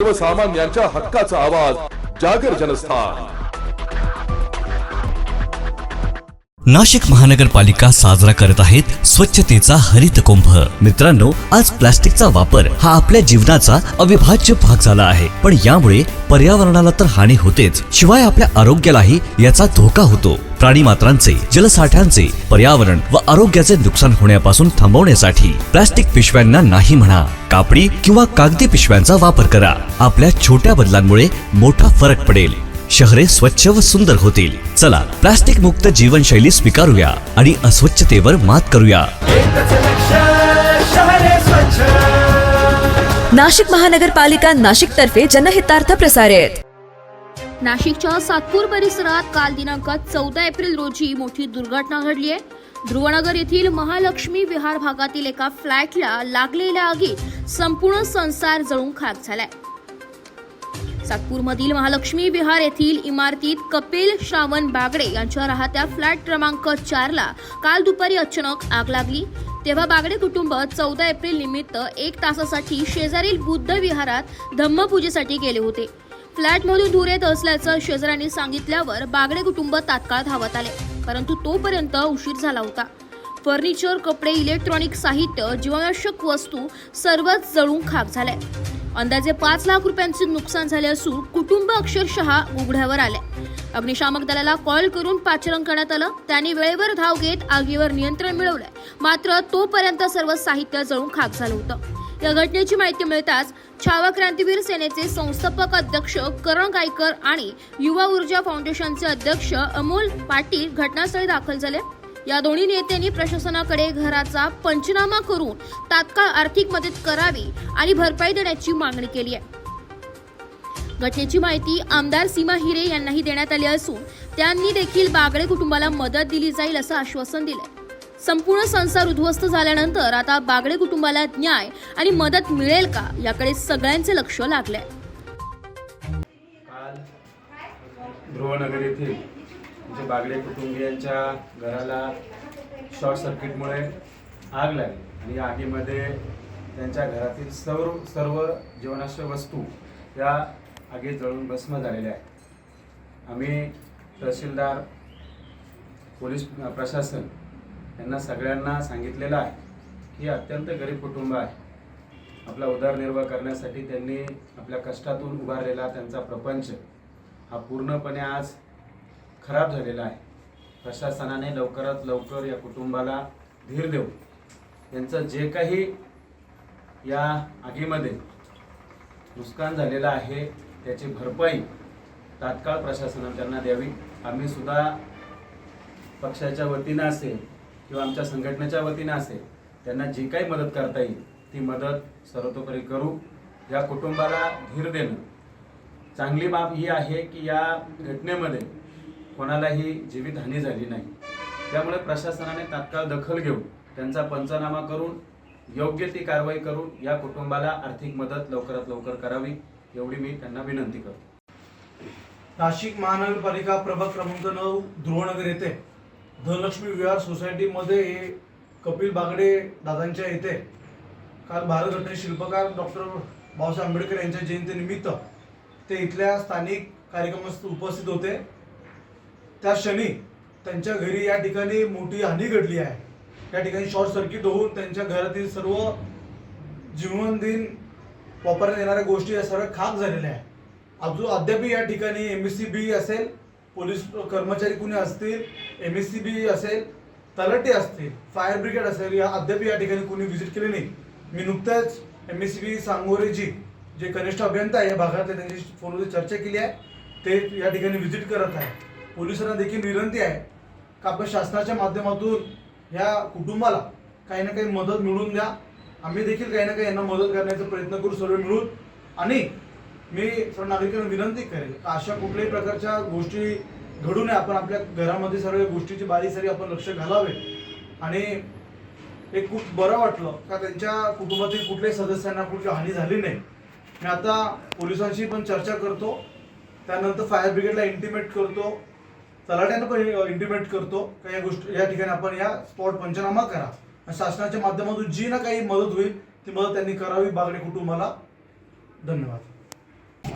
सर्वसामान्यांच्या हक्काचा आवाज जागर जनस्थान। नाशिक महानगरपालिका साजरा करत आहेत स्वच्छतेचा हरित कुंभ। मित्रांनो, आज प्लास्टिकचा वापर हा आपल्या जीवनाचा अविभाज्य भाग झाला आहे, पण यामुळे पर्यावरणाला तर हानी होतेच, शिवाय आपल्या आरोग्यालाही याचा धोका होतो। प्राणी मात्रांचे, जलसाठ्यांचे, पर्यावरण व आरोग्याचे नुकसान होण्यापासून थांबवण्यासाठी प्लास्टिक पिशव्यांना नाही म्हणा, कापडी किंवा कागदी पिशव्यांचा वापर करा। आपल्या छोट्या बदलांमुळे मोठा फरक पडेल, शहरे स्वच्छ व सुंदर होतील। चला, प्लास्टिक मुक्त जीवनशैली स्वीकारूया आणि अस्वच्छतेवर मात करूया। नाशिक महानगरपालिका नाशिक तर्फे जनहितार्थ प्रसारित। नाशिकच्या सातपूर परिसरात काल दिनांक 14 एप्रिल रोजी मोठी दुर्घटना घडली आहे। ध्रुवनगर येथील महालक्ष्मी विहार भागातील एका फ्लॅटला लागलेल्या आगीत संपूर्ण संसार जळून खाक झालाय। सातपूरमधील महालक्ष्मी विहार येथील इमारतीत कपिल श्रावण बागडे यांच्या राहत्या फ्लॅट क्रमांक 4 ला काल दुपारी अचानक आग लागली। तेव्हा बागडे कुटुंब 14 एप्रिल निमित्त 1 तासासाठी शेजारील बुद्ध विहारात धम्मपूजेसाठी गेले होते। फ्लॅटमधून धूर येत असल्याचं शेजाऱ्यांनी सांगितल्यावर बागडे कुटुंब तात्काळ धावत आले, परंतु तोपर्यंत उशीर झाला होता। फर्निचर, कपडे, इलेक्ट्रॉनिक साहित्य, जीवनावश्यक वस्तू सर्वच जळून खाक झाले। अंदाजे 5 लाख रुपयांचे नुकसान झाले असून कुटुंब अक्षरशः उघड्यावर आले। अग्निशामक दलाला कॉल करून पाचारण करण्यात आलं। त्यांनी वेळेवर धाव घेत आगीवर नियंत्रण मिळवले, मात्र तोपर्यंत सर्व साहित्य जळून खाक झालं होतं। या घटनेची माहिती मिळताच छावा क्रांतीवीर सेनेचे संस्थापक अध्यक्ष करण गायकर आणि युवा ऊर्जा फाउंडेशनचे अध्यक्ष अमोल पाटील घटनास्थळी दाखल झाले। या दोन्ही नेत्यांनी प्रशासनाकडे घराचा पंचनामा करून तात्काळ आर्थिक मदत करावी आणि भरपाई देण्याची मागणी केली आहे। घटनेची माहिती आमदार सीमा हिरे यांनाही देण्यात आली असून त्यांनी देखील बागडे कुटुंबाला मदत दिली जाईल असं आश्वासन दिले। संपूर्ण संसार उद्ध्वस्त झाल्यानंतर आता बागडे कुटुंबाला न्याय आणि मदत मिळेल का याकडे सगळ्यांचे लक्ष लागले। काल ध्रुवनगर येथील बागडे कुटुंबियांच्या घराला शॉर्ट सर्किटमुळे आग लागली आणि आगीमध्ये त्यांच्या घरातील सर्व जीवनावश्यक वस्तू या आगीत जळून भस्म झालेल्या आहेत। आम्ही तहसीलदार, पोलीस प्रशासन यांना सगळ्यांना सांगितलेलं आहे की अत्यंत गरीब कुटुंब आहे। आपला उदरनिर्वाह करण्यासाठी त्यांनी आपल्या कष्टातून उभारलेला त्यांचा प्रपंच हा पूर्णपणे आज खराब झालेला आहे। प्रशासनाने लवकरात लवकर या कुटुंबाला धीर देऊन यांचं जे काही या आगीमध्ये नुकसान झालेलं आहे त्याची भरपाई तात्काळ प्रशासनाने त्यांना द्यावी। आम्ही सुद्धा पक्षाच्या वतीनं असेल किंवा आमच्या संघटनेच्या वतीनं असेल त्यांना जी काही मदत करता येईल ती मदत सर्वतोपरी करू। या कुटुंबाला धीर देणं चांगली बाब ही आहे की या घटनेमध्ये कोणालाही जीवितहानी झाली नाही, त्यामुळे प्रशासनाने तात्काळ दखल घेऊन त्यांचा पंचनामा करून योग्य ती कारवाई करून या कुटुंबाला आर्थिक मदत लवकरात लवकर करावी एवढी मी त्यांना विनंती करतो। नाशिक महानगरपालिका प्रभाग क्रमांक 9 ध्रुवनगर येथे धनलक्ष्मी विहार सोसायटीमध्ये कपिल बागडे दादांच्या येथे काल भारतरत्न शिल्पकार डॉक्टर बाबासाहेब आंबेडकर यांच्या जयंतीनिमित्त ते इथल्या स्थानिक कार्यक्रमास उपस्थित होते। त्या क्षणी त्यांच्या घरी या ठिकाणी मोठी हानी घडली आहे। या ठिकाणी शॉर्ट सर्किट होऊन त्यांच्या घरातील सर्व जीवनदिन वापरण्यात येणाऱ्या गोष्टी या सर्व खाक झालेल्या आहे। अद्याप या ठिकाणी MSCB असेल, पोलीस कर्मचारी कुणी असतील, MSCB असेल, तलाठी असतील, फायर ब्रिगेड असेल, या अद्याप या ठिकाणी कुणी व्हिजिट केली नाही। मी नुकत्याच MSCB सांगोरेजी जे कनिष्ठ अभियंता आहे या भागातले त्यांची फोनवर चर्चा केली आहे, ते या ठिकाणी व्हिजिट करत आहे। पोलिसांना देखील विनंती आहे की आपण शासनाच्या माध्यमातून ह्या कुटुंबाला काही ना काही मदत मिळवून द्या। आम्ही देखील काही ना काही यांना मदत करण्याचा प्रयत्न करू सर्व मिळून। आणि मी सर्व नागरिकांना विनंती करेल की अशा कुठल्याही प्रकारच्या गोष्टी घडू नये। आपण आपल्या घरामध्ये सर्व गोष्टीची बारीक आपण लक्ष घालावे। आणि हे खूप बरं वाटलं का त्यांच्या कुटुंबातील कुठल्याही सदस्यांना कुठली हानी झाली नाही। मी आता पोलिसांशी पण चर्चा करतो, त्यानंतर फायर ब्रिगेडला इंटिमेट करतो, तलाट्यांना पण इंटिमेट करतो का या गोष्टी या ठिकाणी आपण या स्पॉट पंचनामा करा। शासनाच्या माध्यमातून जी ना काही मदत होईल ती मदत त्यांनी करावी बागडे कुटुंबाला। धन्यवाद।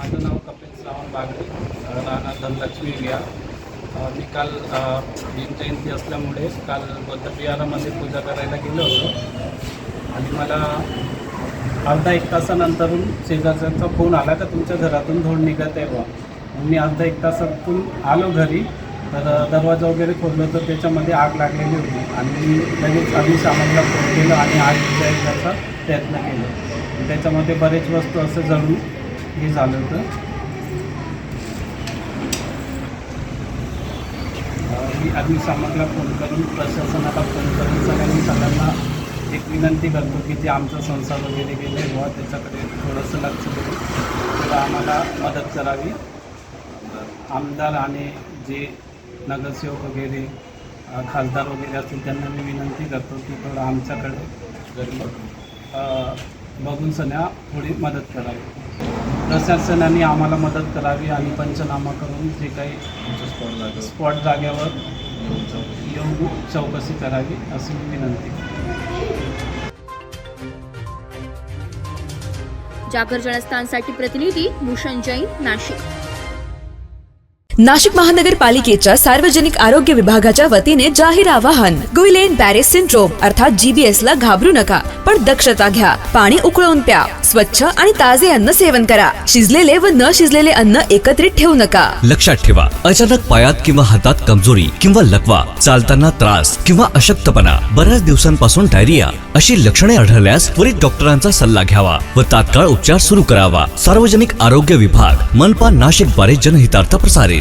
माझं नाव कपिल श्रावण बागडे, राहणार धनलक्ष्मी विहार. मी काल भीम जयंती असल्यामुळे काल बौद्ध विहारामध्ये पूजा करायला गेलो होतो आणि मला अर्धा एक तासानंतरून शेजारचा फोन आला का तुमच्या घरातून धूळ निघत आहे बा. मी अर्धा एक तासातून आलो घरी, तर दरवाजा वगैरे खोललो तर त्याच्यामध्ये आग लागलेली होती आणि मी लगेच अग्निशामकला फोन केलं आणि आग विझायचा प्रयत्न केला. त्याच्यामध्ये बरेच वस्तू असं जळून हे झालं होतं. मी अग्निशामकला फोन करून प्रशासनाला फोन करून सगळ्यांना एक विनंती करतो की जे आमचा संसार वगैरे गेले किंवा त्याच्याकडे थोडंसं लक्ष देऊन तेव्हा आम्हाला मदत करावी. आमदार आणि जे नगरसेवक वगैरे खासदार वगैरे असतील त्यांना मी विनंती करतो की थोडं आमच्याकडे बघून सध्या थोडी मदत करावी. प्रशासनाने आम्हाला मदत करावी आणि पंचनामा करून जे काही स्पॉट जागेवर येऊन चौकशी करावी अशी विनंती. जागर जनस्थानसाठी प्रतिनिधी भूषण जैन, नाशिक. नाशिक महानगरपालिकेच्या सार्वजनिक आरोग्य विभागाच्या वतीने जाहीर आवाहन. गुइलेन बॅरे सिंड्रोम अर्थात GBS ला घाबरू नका, पण दक्षता घ्या. पाणी उकळून प्या. स्वच्छ आणि ताजे अन्न सेवन करा. शिजलेले व न शिजलेले अन्न एकत्रित ठेवू नका. लक्षात ठेवा, अचानक पायात किंवा हातात कमजोरी किंवा लकवा, चालताना त्रास किंवा अशक्तपणा, बऱ्याच दिवसांपासून डायरिया अशी लक्षणे आढळल्यास त्वरित डॉक्टरांचा सल्ला घ्यावा व तात्काळ उपचार सुरू करावा. सार्वजनिक आरोग्य विभाग, मनपा नाशिक द्वारे जनहितार्थ प्रसारित.